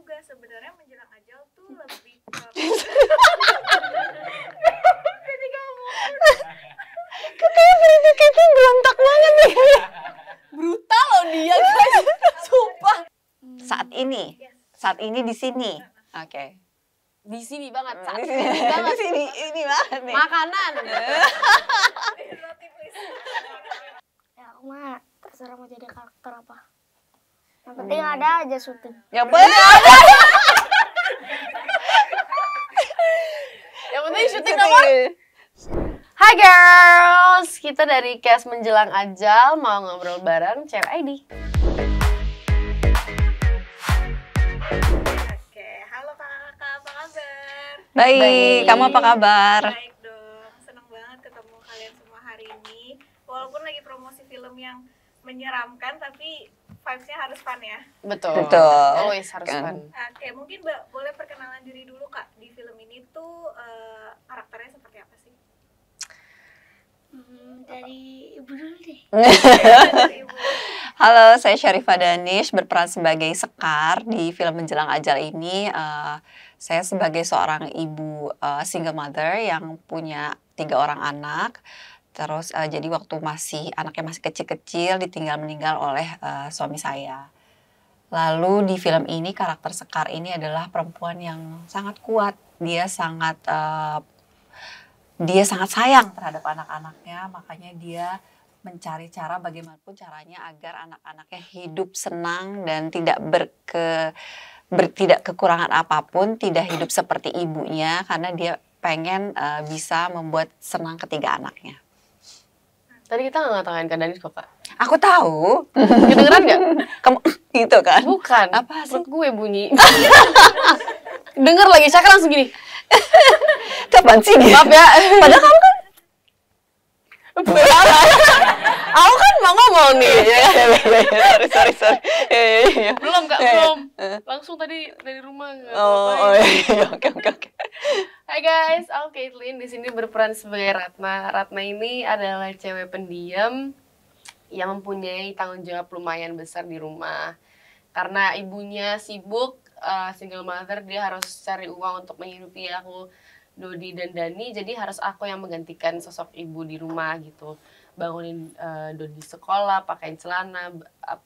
juga sebenarnya menjelang ajal tuh lebih ke jadi kamu Katanya kita berontak banget nih. Brutal loh dia guys. Sumpah. Saat ini di sini. Oke. Di sini banget. Saat Di ini sini, banget. di sini ini banget nih. Makanan. roti please. Ya aku mah terserah mau jadi karakter apa. Yang penting ada aja syuting. Ya bener. Yang penting syuting nomor. Hai girls, kita dari Cast Menjelang Ajal mau ngobrol bareng Cewek ID. Oke, halo kakak, apa kabar? Baik, kamu apa kabar? Baik dong, seneng banget ketemu kalian semua hari ini. Walaupun lagi promosi film yang menyeramkan, tapi vibes-nya harus fun ya. Betul. Always harus Kan. fun. Oke, mungkin Mbak boleh perkenalan diri dulu Kak. Di film ini tuh karakternya seperti apa sih? Dari ibu dulu deh. Dari Ibu. Halo, saya Syarifah Danish, berperan sebagai Sekar di film Menjelang Ajal ini. Saya sebagai seorang ibu single mother yang punya 3 orang anak. Terus jadi waktu anaknya masih kecil-kecil ditinggal meninggal oleh suami saya. Lalu di film ini karakter Sekar ini adalah perempuan yang sangat kuat. Dia sangat sayang terhadap anak-anannya, makanya dia mencari cara bagaimanapun caranya agar anak-anaknya hidup senang dan tidak tidak kekurangan apapun, tidak hidup seperti ibunya, karena dia pengen bisa membuat senang ketiga anaknya. Tadi kita nggak ngatain Kak Danis kok Kak. Aku tahu. Kedengeran nggak? Kamu gitu kan? Bukan. Apa sih? Perut gue bunyi. Denger lagi, Syaka langsung gini. Kapan sih? Maaf ya. Padahal kamu kan Aku kan mau ngomong nih. sorry. Belum Kak, belum. Langsung tadi dari rumah nggak apa-apa. Oke. Hai guys, aku Caitlin. Di sini berperan sebagai Ratna. Ratna ini adalah cewek pendiam yang mempunyai tanggung jawab lumayan besar di rumah. Karena ibunya sibuk, single mother, dia harus cari uang untuk menghidupi aku, Dodi dan Dani. Jadi harus aku yang menggantikan sosok ibu di rumah gitu. Bangunin Dodi sekolah, pakaiin celana,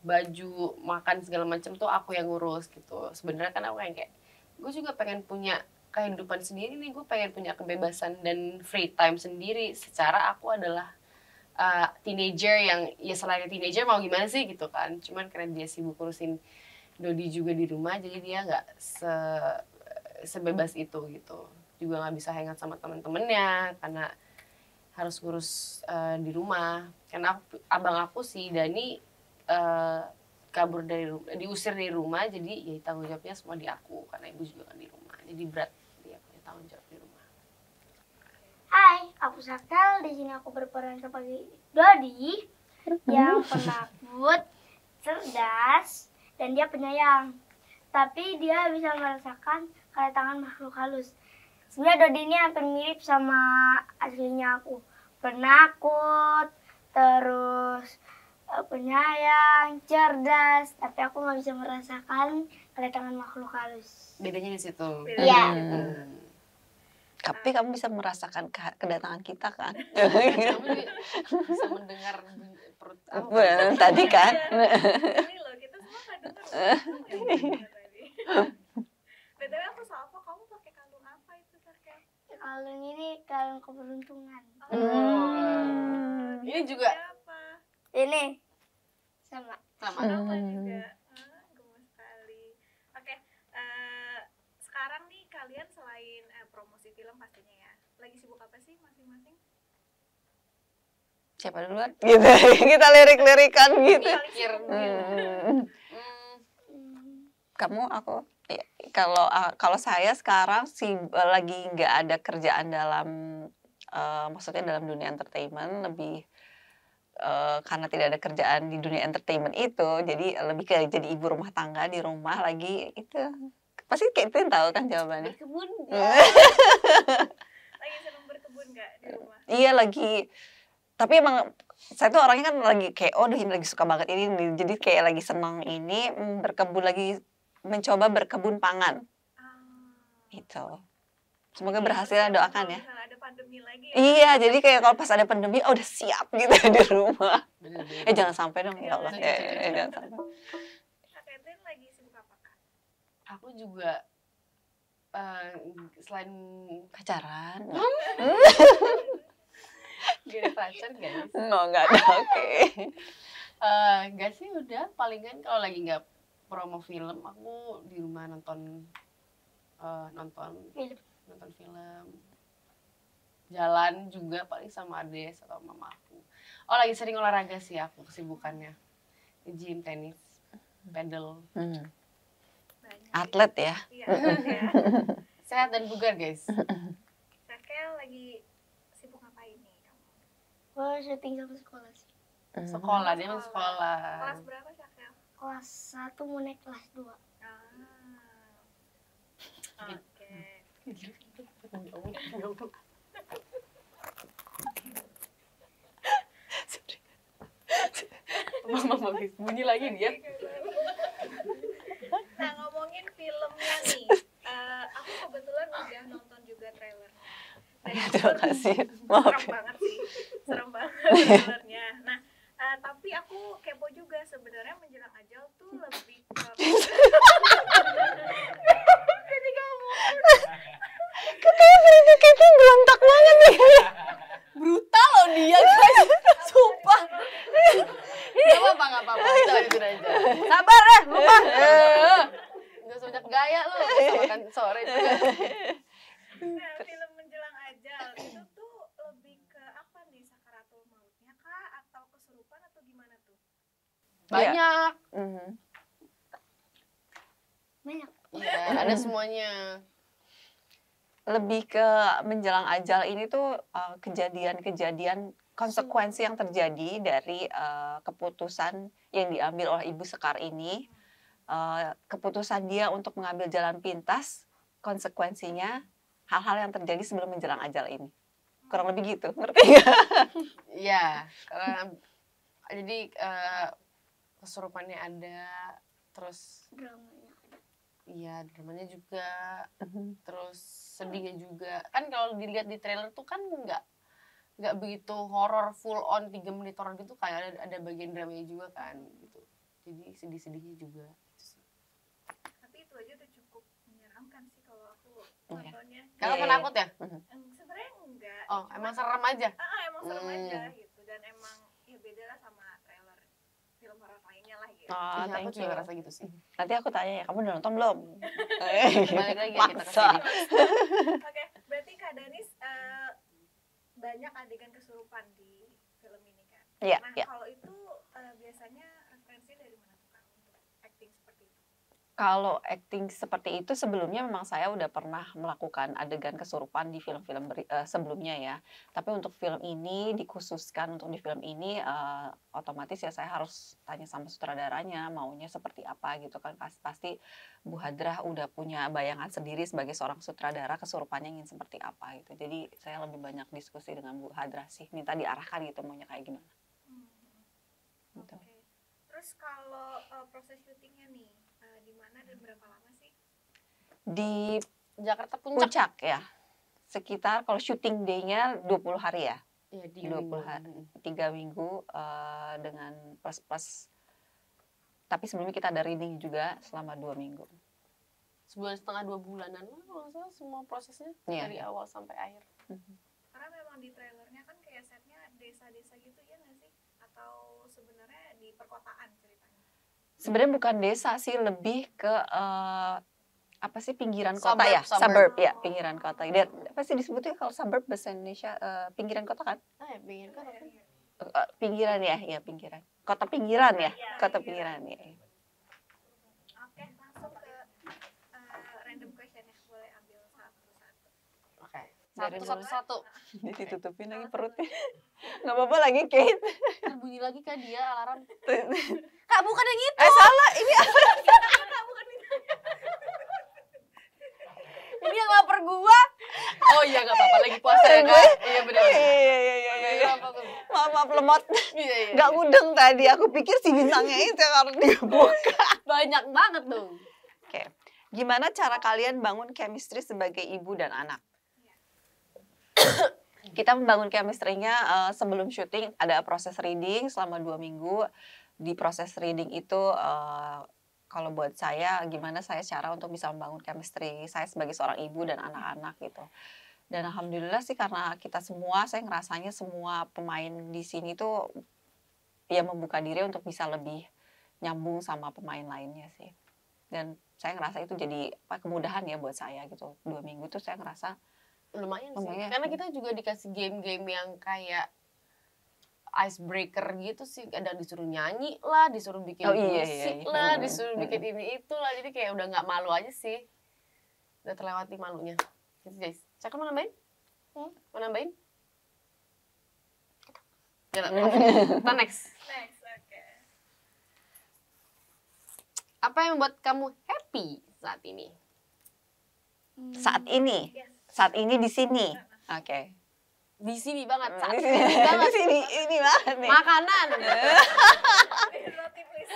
baju, makan segala macam tuh aku yang ngurus gitu. Sebenarnya kan aku yang kayak, gue juga pengen punya kehidupan sendiri nih, gue pengen punya kebebasan dan free time sendiri. Secara aku adalah teenager yang, ya selain teenager mau gimana sih gitu kan. Cuman karena dia sibuk ngurusin Dodi juga di rumah, jadi dia nggak sebebas itu gitu. Juga nggak bisa hangout sama temen-temennya karena harus ngurus di rumah. Karena abang aku si Dani kabur dari rumah, diusir dari rumah, jadi ya tanggung jawabnya semua di aku karena ibu juga kan di rumah. Jadi berat dia punya tanggung jawab di rumah. Hai, aku Sakal. Di sini aku berperan sebagai Dodi yang penakut, cerdas, dan dia penyayang. Tapi dia bisa merasakan kedatangan makhluk halus. Sebenarnya Dodi ini hampir mirip sama aslinya aku. Penakut, terus penyayang, cerdas, tapi aku nggak bisa merasakan kedatangan makhluk halus. Bedanya di situ. Iya. Tapi kamu bisa merasakan kedatangan kita kan? Kamu bisa mendengar perut aku. Tadi kan? Ini loh, kita semua nggak dengar tadi. BTW aku salvo, kamu pakai kalung apa itu Sarkel? Kalung ini kalung keberuntungan. Ini juga Apa? Ini sama. sama. Sama juga. Gemes sekali. Oke, sekarang nih kalian selain promosi film pastinya ya, lagi sibuk apa sih masing-masing? Siapa duluan? Gitu. Kita lirik-lirikan gitu. Mikir. Kamu, aku. Ya, kalau saya sekarang sih lagi nggak ada kerjaan dalam, maksudnya dalam dunia entertainment, lebih karena tidak ada kerjaan di dunia entertainment itu, jadi lebih ke jadi ibu rumah tangga di rumah lagi itu. Pasti Caitlin tahu kan jawabannya. Berkebun. Lagi seneng berkebun nggak di rumah? Iya lagi. Tapi emang saya tuh orangnya kan lagi kayak, oh ini lagi suka banget ini, jadi kayak lagi senang ini berkebun lagi mencoba berkebun pangan. Itu. Semoga berhasil ya, doakan ya. Misalnya ada pandemi lagi ya. Iya, jadi kayak kalau pas ada pandemi, udah siap gitu di rumah. Bener-bener. Jangan sampai dong, ya Allah. Jangan sampai. Kak Catherine lagi sibuk apa Kak? Aku juga selain Pacaran? gak ada pacar guys. Nggak ada, oke. Gak sih, udah palingan kalau lagi nggak promo film, aku di rumah nonton film, jalan juga paling sama Ades atau mamaku. Oh, lagi sering olahraga sih aku, kesibukannya gym, tenis, pedal. Banyak. Atlet ya. Iya, ya. Sehat dan bugar guys. Raquel lagi sibuk ngapain nih kamu? Gue syuting sama sekolah sih. Sekolah, dia masih sekolah. Kelas berapa Raquel? Kelas 1 mau naik kelas 2. Oke. Mama guys, bunyi lagi dia. Nah, ngomongin filmnya nih, aku kebetulan udah nonton juga trailernya. Ya, terima kasih. Maaf. Serem banget sih, serem banget trailernya. Nah, tapi aku kepo juga sebenarnya Menjelang Ajal tuh lebih ke Kayaknya berontak banget nih. Brutal loh dia guys. Sumpah. Gak apa-apa. Kita lanjutin aja. Sabar ya, lupa. Gak usah banyak gaya lu. Bisa makan sore juga. Nah, film Menjelang Ajal itu tuh lebih ke apa nih, sakaratul mautnya kah atau kesurupan atau gimana tuh? Banyak. Banyak. Iya, ada semuanya. Lebih ke menjelang ajal ini tuh kejadian-kejadian konsekuensi yang terjadi dari keputusan yang diambil oleh Ibu Sekar ini. Keputusan dia untuk mengambil jalan pintas, konsekuensinya hal-hal yang terjadi sebelum menjelang ajal ini. Kurang lebih gitu, ngerti nggak? Iya, jadi kesurupannya ada, terus Dramanya. iya dramanya juga, terus sedihnya juga. Kan kalau dilihat di trailer tuh kan nggak begitu horor full on 3 menit horor gitu, kayak ada bagian dramanya juga kan gitu. Jadi sedih-sedihnya juga. Tapi itu aja udah cukup menyeramkan sih kalau aku nontonnya. Kakak Iya. penakut ya? Sebenarnya enggak. Oh, emang serem aja? Emang serem aja gitu, dan emang ya beda lah sama trailer film horor lainnya lah gitu. Oh, Iya, aku thank you. juga ngerasa gitu sih. Nanti aku tanya ya, kamu udah nonton belum? Balik lagi ya kita ke Maksa. sini. Oke, berarti Kak Danis banyak adegan kesurupan di film ini kan? Iya, Nah, iya. kalau itu biasanya referensi dari mana tuh Kak untuk acting seperti itu? Kalau acting seperti itu sebelumnya memang saya udah pernah melakukan adegan kesurupan di film-film sebelumnya ya. Tapi untuk film ini dikhususkan untuk di film ini otomatis ya saya harus tanya sama sutradaranya maunya seperti apa gitu kan. Pasti Bu Hadrah udah punya bayangan sendiri sebagai seorang sutradara kesurupannya ingin seperti apa gitu. Jadi saya lebih banyak diskusi dengan Bu Hadrah sih, minta diarahkan gitu maunya kayak gimana. Gitu. Oke. Terus kalau proses syutingnya nih, di mana dan berapa lama sih? Di Jakarta Puncak. Puncak ya. Sekitar kalau syuting day-nya 20 hari ya. Iya, 20 hari, 3 minggu dengan plus. Tapi sebelumnya kita ada reading juga selama 2 minggu. 1,5 2 bulanan lah kalau nggak salah semua prosesnya Iya. dari awal sampai akhir. Karena memang di trailernya kan kayak setnya desa-desa gitu ya nggak sih? Atau sebenarnya di perkotaan ceritanya? Sebenarnya bukan desa sih, lebih ke apa sih pinggiran kota Suburb, ya? suburb. Suburb ya, pinggiran kota. Dan apa sih disebutnya kalau suburb bahasa Indonesia pinggiran kota kan? Ah, ya, pengen kan apa? Pinggiran ya, ya pinggiran. Kota pinggiran ya, kota pinggiran ya. Oke, langsung ke random question ya. Boleh ambil satu-satu. Oke. Dari Satu. Ini ditutupin lagi perutnya. Nggak apa-apa lagi, Kate. Bunyi lagi kan dia alarm. Kak, bukan yang itu. Salah, ini Ini yang lapar gua. Oh iya, nggak apa-apa, lagi puasa ya kak. Iya benar. Iya. Maaf lemot. Iya. Nggak mudeng tadi, aku pikir si bintangnya itu yang harus dibuka. Banyak banget dong. Oke, Gimana cara kalian bangun chemistry sebagai ibu dan anak? Kita membangun chemistry-nya sebelum syuting, ada proses reading selama 2 minggu. Di proses reading itu kalau buat saya, gimana saya cara untuk bisa membangun chemistry saya sebagai seorang ibu dan anak-anak gitu. Dan alhamdulillah sih karena kita semua, saya ngerasanya semua pemain di sini tuh ya membuka diri untuk bisa lebih nyambung sama pemain lainnya sih. Dan saya ngerasa itu jadi kemudahan ya buat saya gitu. 2 minggu tuh saya ngerasa Lumayan sih. Lumayan. Karena kita juga dikasih game-game yang kayak icebreaker gitu sih. Ada disuruh nyanyi lah, disuruh bikin Oh, iya, musik iya. lah, disuruh bikin ini itu lah. Jadi kayak udah nggak malu aja sih. Udah terlewati malunya. Gitu guys. Cakap mau nambahin? Mau nambahin? Jangan. Kita next. Next, oke. Apa yang membuat kamu happy saat ini? saat ini, Yes. saat ini di sini. Oke. Di sini banget. Saat Di ini sini, banget. di sini, ini banget nih. Makanan. Roti please.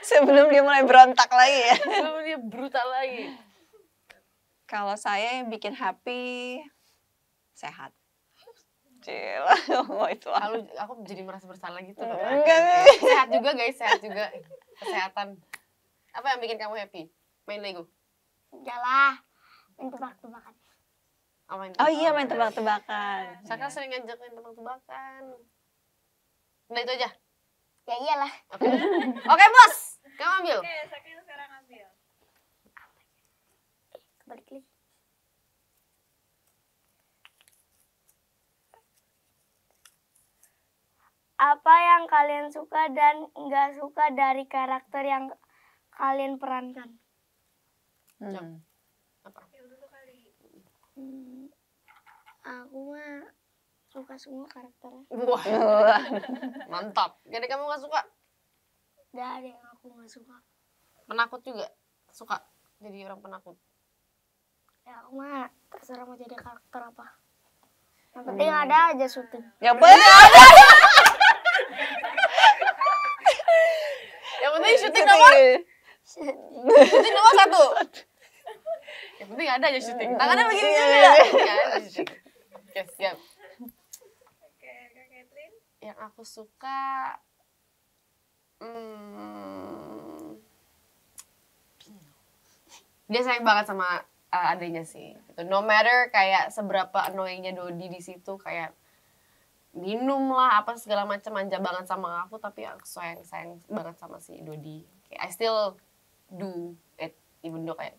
Sebelum dia mulai berontak lagi ya. Sebelum dia brutal lagi. Kalau saya yang bikin happy, sehat. Cil, oh, itu Aku jadi merasa bersalah gitu. Enggak. Sehat juga guys, sehat juga. Kesehatan. Apa yang bikin kamu happy? Main Lego? Udahlah, main tebak-tebakan. Oh iya, main tebak-tebakan. Saka sering ngajak main tebak-tebakan. Udah itu aja? Ya iyalah. Oke bos, kamu ambil. Oke, Sakil sekarang ambil. Balik lagi. Apa yang kalian suka dan nggak suka dari karakter yang kalian perankan? Apa? Yuk dulu kali. Aku mah suka semua karakternya. Wah, mantap. Jadi kamu gak suka? Nggak ada yang aku nggak suka. Penakut juga? Suka jadi orang penakut? Ya aku mah terserah mau jadi karakter apa. Yang penting ada aja syuting. Yang benar. Yang penting syuting nomor? Syuting nomor 1. Yang penting ada aja syuting. Tangannya begini juga. Ya, ada syuting. Oke, siap. Oke, Kak Kathleen. Yang aku suka dia sayang banget sama adanya sih. Gitu. No matter kayak seberapa annoyingnya Dodi di situ, kayak minum lah apa segala macam, manja banget sama aku, tapi aku sayang banget sama si Dodi. Kayak I still do it even though kayak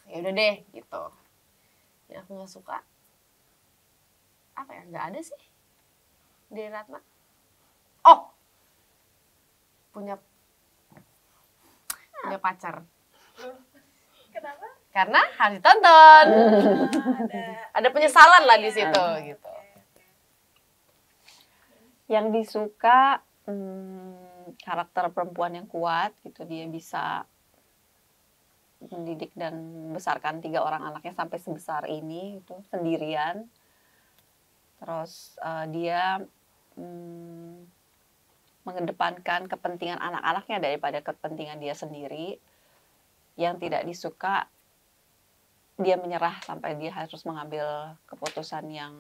ya udah deh gitu. Yang aku nggak suka apa ya, nggak ada sih dari Ratna. Oh, punya pacar. Kenapa? Karena harus ditonton. Ada Ada penyesalan lah di situ gitu. Yang disuka karakter perempuan yang kuat gitu, dia bisa mendidik dan membesarkan 3 orang anaknya sampai sebesar ini itu sendirian. Terus dia mengedepankan kepentingan anak-anaknya daripada kepentingan dia sendiri. Yang tidak disuka, dia menyerah sampai dia harus mengambil keputusan yang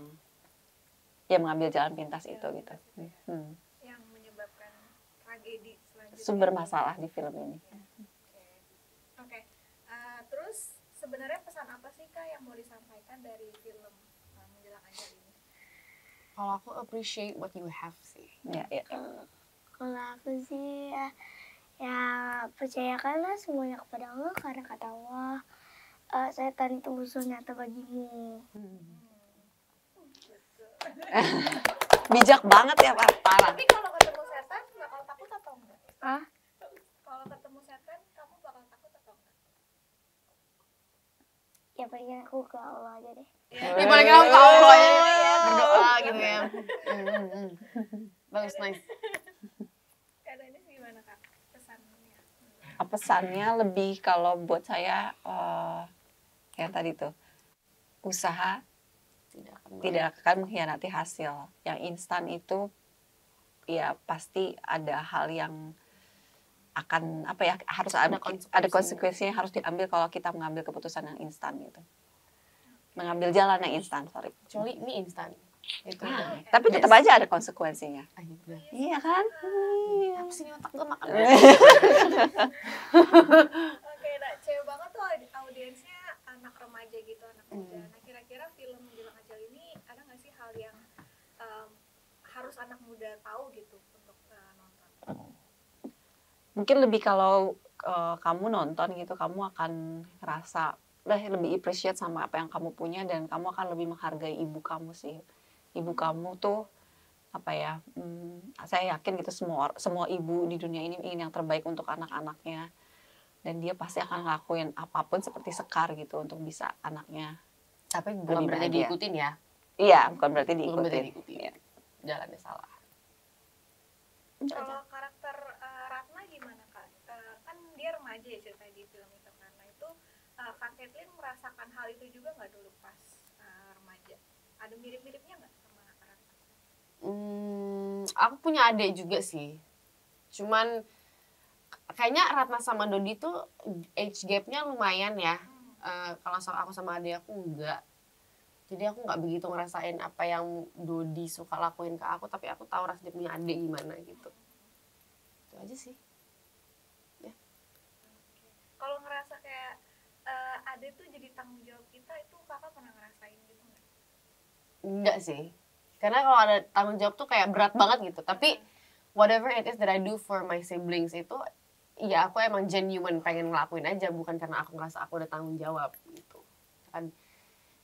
mengambil jalan pintas itu gitu. yang menyebabkan tragedi selanjutnya. Sumber masalah di film ini. Oke. Terus sebenarnya pesan apa sih Kak yang mau disampaikan dari film Menjelang Ajal ini? Kalau aku appreciate what you have sih. Ya, ya. Kalau aku sih ya percayakanlah semuanya kepada Allah, karena kata Allah setan itu musuh nyata bagimu. Bijak banget ya Pak. Parah. Tapi kalau ketemu setan bakal takut atau enggak? Ah, Kalau ketemu setan kamu bakal takut atau enggak? ya paling aku ke Allah aja deh. Ini paling kamu ke Allah ya, berdoa gitu ya. Bagus, nice. Karena ini gimana Kak pesannya? Pesannya lebih kalau buat saya yang tadi tuh, usaha tidak akan mengkhianati hasil. Yang instan itu ya pasti ada hal yang akan apa ya, harus ada konsekuensinya yang harus diambil kalau kita mengambil keputusan yang instan gitu. Mengambil jalan yang instan, sorry. Kecuali mie instan. Itu. Tapi tetap aja ada konsekuensinya. Iya kan? Apa sih ini otak gue makan? Oke, nah cewek banget tuh audiensnya anak remaja gitu, anak muda. Nah kira-kira film Menjelang Ajal ini ada nggak sih hal yang harus anak muda tahu gitu untuk nonton? Mungkin lebih kalau kamu nonton gitu, kamu akan ngerasa lebih appreciate sama apa yang kamu punya, dan kamu akan lebih menghargai ibu kamu sih. Ibu kamu tuh apa ya, saya yakin gitu semua ibu di dunia ini ingin yang terbaik untuk anak-anaknya, dan dia pasti akan ngelakuin apapun seperti Sekar gitu untuk bisa anaknya. Tapi bukan berarti bahagia. diikutin ya. Iya, bukan berarti Bukan berarti diikutin. diikutin. Iya. Jalannya salah. Kalau karakter Ratna gimana Kak? Kan dia remaja ya ceritanya di film itu kan. Nah itu Kak Kathleen merasakan hal itu juga nggak dulu pas remaja? Ada mirip-miripnya nggak sama Ratna? Aku punya adik juga sih. Cuman kayaknya Ratna sama Dodi tuh age gap-nya lumayan ya. Kalau aku sama adik aku enggak. Jadi aku nggak begitu ngerasain apa yang Dodi suka lakuin ke aku, tapi aku tahu rasanya punya adik gimana gitu. Itu aja sih. Ya. Kalau ngerasa kayak ada tuh jadi tanggung jawab kita, itu Kakak pernah ngerasain gitu nggak? Enggak sih. Karena kalau ada tanggung jawab tuh kayak berat banget gitu. Tapi whatever it is that I do for my siblings itu, ya aku emang genuine pengen ngelakuin aja, bukan karena aku ngerasa aku ada tanggung jawab gitu. Kan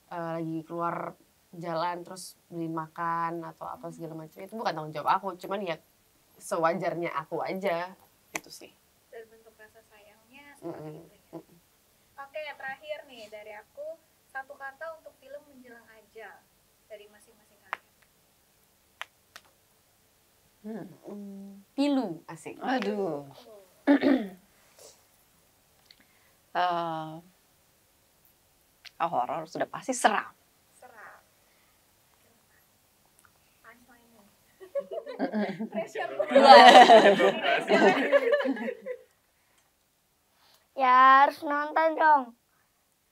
lagi keluar jalan terus beli makan atau apa segala macam, itu bukan tanggung jawab aku, cuman ya sewajarnya aku aja gitu sih. Dan bentuk rasa sayangnya seperti itu ya. Oke, terakhir nih dari aku, satu kata untuk film Menjelang Ajal dari masing-masing kalian. Pilu, asik. Aduh. Horor sudah pasti seram. Seram. Punchline nih. Pressure. Ya harus nonton dong.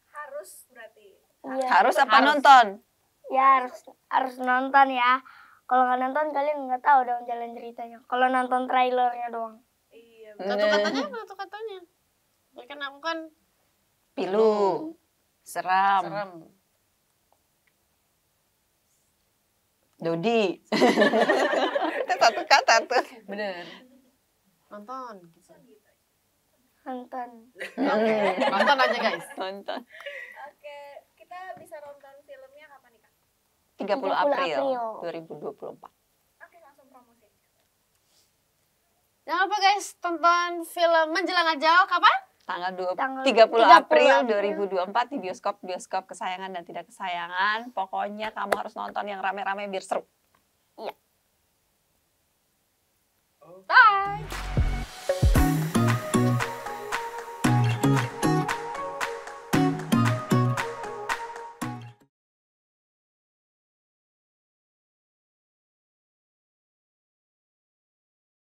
Harus berarti. Iya. Harus apa nonton? Ya harus nonton ya. Kalau nggak nonton kalian nggak tahu dong jalan ceritanya. Kalau nonton trailernya doang. Iya. Satu katanya. Ya kan aku kan Pilu. Seram. serem. Dodi. Itu satu kata tuh. Bener. Nonton. Gitu. Nonton. Nonton aja guys. Nonton. Oke, kita bisa nonton filmnya kapan nih Kak? 30 April 2024. Oke, langsung promosi. Jangan lupa guys, tonton film Menjelang Ajal kapan? Tanggal 30 30 April April 2024 di bioskop kesayangan dan tidak kesayangan. Pokoknya kamu harus nonton yang rame-rame biar seru. Bye.